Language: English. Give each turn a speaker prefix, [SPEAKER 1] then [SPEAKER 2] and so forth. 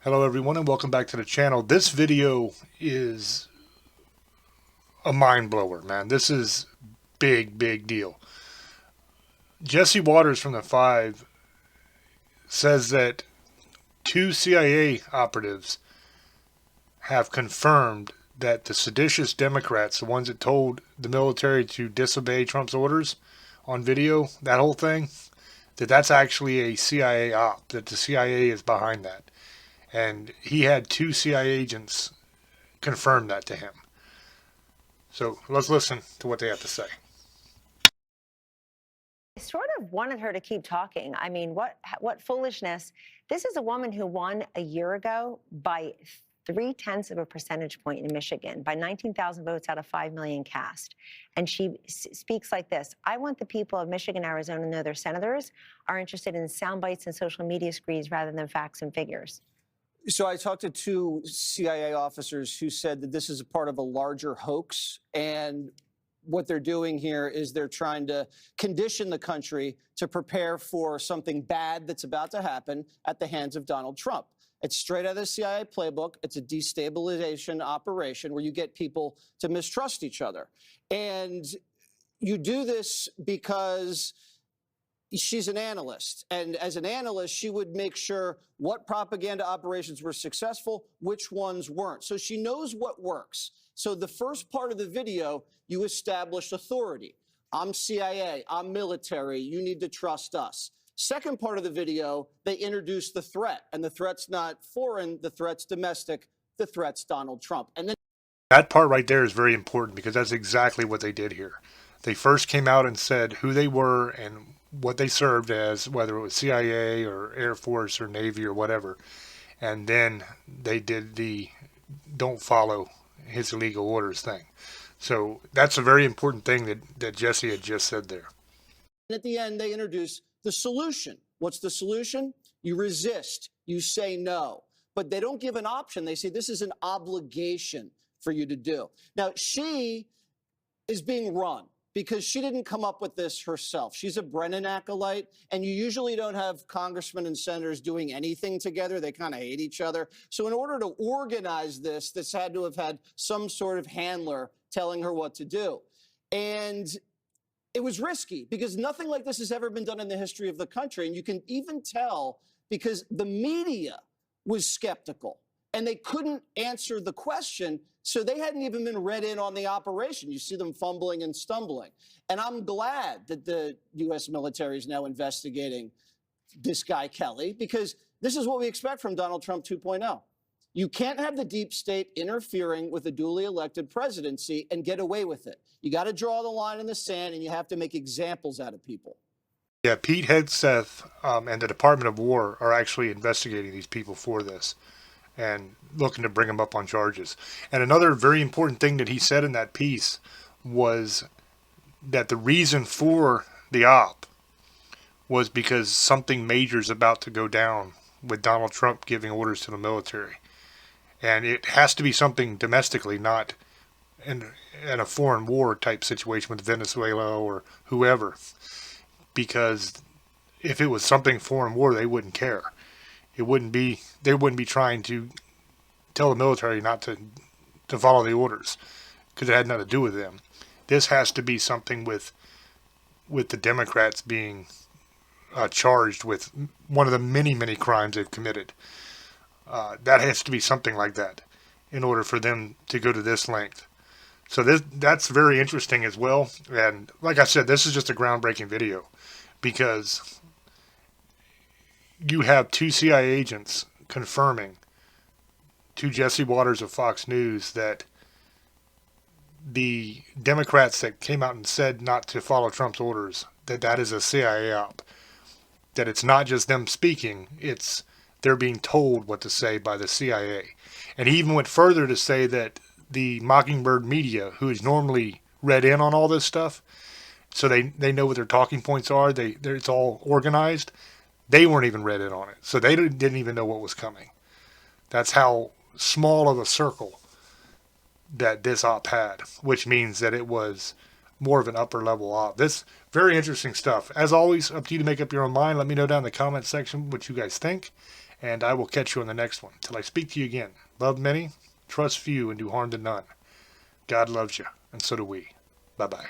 [SPEAKER 1] Hello everyone and welcome back to the channel. This video is a mind blower, man. This is big deal. Jesse Waters from the Five says that two CIA operatives have confirmed that the seditious Democrats, the ones that told the military to disobey Trump's orders on video, that whole thing, that's actually a CIA op, that the CIA is behind that. And he had two CIA agents confirm that to him. So let's listen to what they have to say.
[SPEAKER 2] I sort of wanted her to keep talking. I mean, what foolishness. This is a woman who won a year ago by 0.3 of a percentage point in Michigan, by 19,000 votes out of 5 million cast. And she speaks like this: I want the people of Michigan, Arizona to know their senators are interested in sound bites and social media screeds rather than facts and figures.
[SPEAKER 3] So I talked to two CIA officers who said that this is a part of a larger hoax, and what they're doing here is they're trying to condition the country to prepare for something bad that's about to happen at the hands of Donald Trump. It's straight out of the CIA playbook. It's a destabilization operation where you get people to mistrust each other. And you do this because she's an analyst. And as an analyst, she would make sure what propaganda operations were successful, which ones weren't. So she knows what works. So the first part of the video, you establish authority. I'm CIA, I'm military, you need to trust us. Second part of the video, they introduce the threat. And the threat's not foreign, the threat's domestic, the threat's Donald Trump. And then
[SPEAKER 1] that part right there is very important because that's exactly what they did here. They first came out and said who they were and what they served as, whether it was CIA or Air Force or Navy or whatever. And then they did the don't follow his illegal orders thing. So that's a very important thing that Jesse had just said there.
[SPEAKER 3] at the end, they introduce the solution. What's the solution? You resist. You say no. But they don't give an option. They say this is an obligation for you to do. Now, she is being run because she didn't come up with this herself. She's a Brennan acolyte, and you usually don't have congressmen and senators doing anything together. They kind of hate each other. So in order to organize this had to have had some sort of handler telling her what to do. And it was risky because nothing like this has ever been done in the history of the country. And you can even tell because the media was skeptical and they couldn't answer the question. So they hadn't even been read in on the operation. You see them fumbling and stumbling. And I'm glad that the U.S. military is now investigating this guy, Kelly, because this is what we expect from Donald Trump 2.0. You can't have the deep state interfering with a duly elected presidency and get away with it. You got to draw the line in the sand, and you have to make examples out of people.
[SPEAKER 1] Yeah, Pete Hegseth and the Department of War are actually investigating these people for this and looking to bring him up on charges. And another very important thing that he said in that piece was that the reason for the op was because something major is about to go down with Donald Trump giving orders to the military. And it has to be something domestically, not in a foreign war type situation with Venezuela or whoever. Because if it was something foreign war, they wouldn't care. They wouldn't be trying to tell the military not to follow the orders because it had nothing to do with them. This has to be something with the Democrats being charged with one of the many crimes they've committed. That has to be something like that in order for them to go to this length. So that's very interesting as well. And like I said, this is just a groundbreaking video because you have two CIA agents confirming to Jesse Waters of Fox News that the Democrats that came out and said not to follow Trump's orders, that is a CIA op. That it's not just them speaking, it's they're being told what to say by the CIA. And he even went further to say that the Mockingbird media, who is normally read in on all this stuff, so they know what their talking points are, it's all organized, they weren't even read in on it. So they didn't even know what was coming. That's how small of a circle that this op had, which means that it was more of an upper level op. This very interesting stuff. As always, up to you to make up your own mind. Let me know down in the comment section what you guys think. and I will catch you on the next one. Till I speak to you again, love many, trust few, and do harm to none. God loves you, and so do we. Bye-bye.